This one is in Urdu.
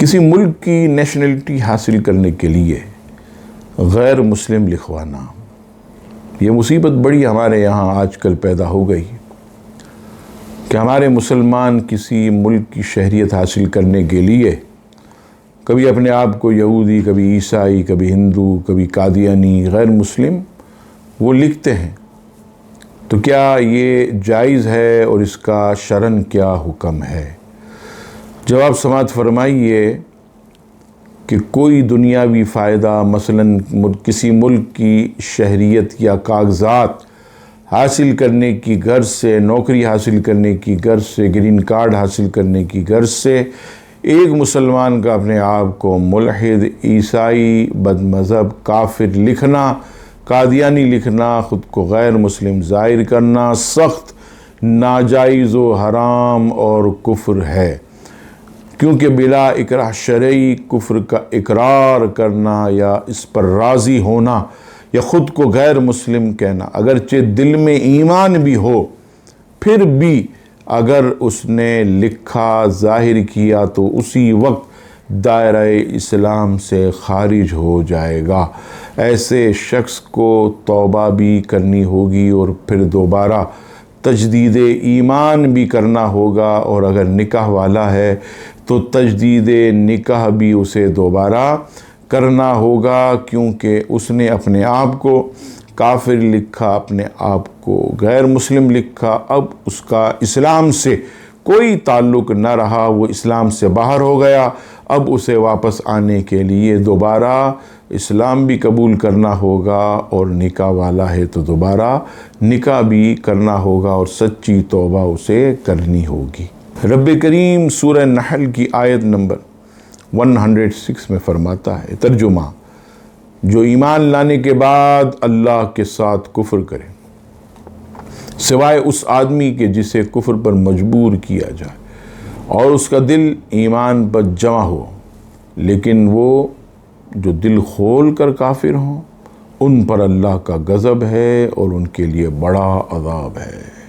کسی ملک کی نیشنلٹی حاصل کرنے کے لیے غیر مسلم لکھوانا، یہ مصیبت بڑی ہمارے یہاں آج کل پیدا ہو گئی کہ ہمارے مسلمان کسی ملک کی شہریت حاصل کرنے کے لیے کبھی اپنے آپ کو یہودی، کبھی عیسائی، کبھی ہندو، کبھی قادیانی، غیر مسلم وہ لکھتے ہیں۔ تو کیا یہ جائز ہے اور اس کا شرعاً کیا حکم ہے؟ جواب سماعت فرمائیے کہ کوئی دنیاوی فائدہ مثلاً کسی ملک کی شہریت یا کاغذات حاصل کرنے کی غرض سے، نوکری حاصل کرنے کی غرض سے، گرین کارڈ حاصل کرنے کی غرض سے ایک مسلمان کا اپنے آپ کو ملحد، عیسائی، بد مذہب، کافر لکھنا، قادیانی لکھنا، خود کو غیر مسلم ظاہر کرنا سخت ناجائز و حرام اور کفر ہے، کیونکہ بلا اکراہ شرعی کفر کا اقرار کرنا یا اس پر راضی ہونا یا خود کو غیر مسلم کہنا، اگرچہ دل میں ایمان بھی ہو پھر بھی اگر اس نے لکھا، ظاہر کیا تو اسی وقت دائرہ اسلام سے خارج ہو جائے گا۔ ایسے شخص کو توبہ بھی کرنی ہوگی اور پھر دوبارہ تجدید ایمان بھی کرنا ہوگا، اور اگر نکاح والا ہے تو تجدید نکاح بھی اسے دوبارہ کرنا ہوگا، کیونکہ اس نے اپنے آپ کو کافر لکھا، اپنے آپ کو غیر مسلم لکھا، اب اس کا اسلام سے کوئی تعلق نہ رہا، وہ اسلام سے باہر ہو گیا، اب اسے واپس آنے کے لیے دوبارہ اسلام بھی قبول کرنا ہوگا، اور نکاح والا ہے تو دوبارہ نکاح بھی کرنا ہوگا اور سچی توبہ اسے کرنی ہوگی۔ رب کریم سورہ نحل کی آیت نمبر 106 میں فرماتا ہے، ترجمہ: جو ایمان لانے کے بعد اللہ کے ساتھ کفر کرے سوائے اس آدمی کے جسے کفر پر مجبور کیا جائے اور اس کا دل ایمان پر جمع ہو، لیکن وہ جو دل کھول کر کافر ہوں ان پر اللہ کا غضب ہے اور ان کے لیے بڑا عذاب ہے۔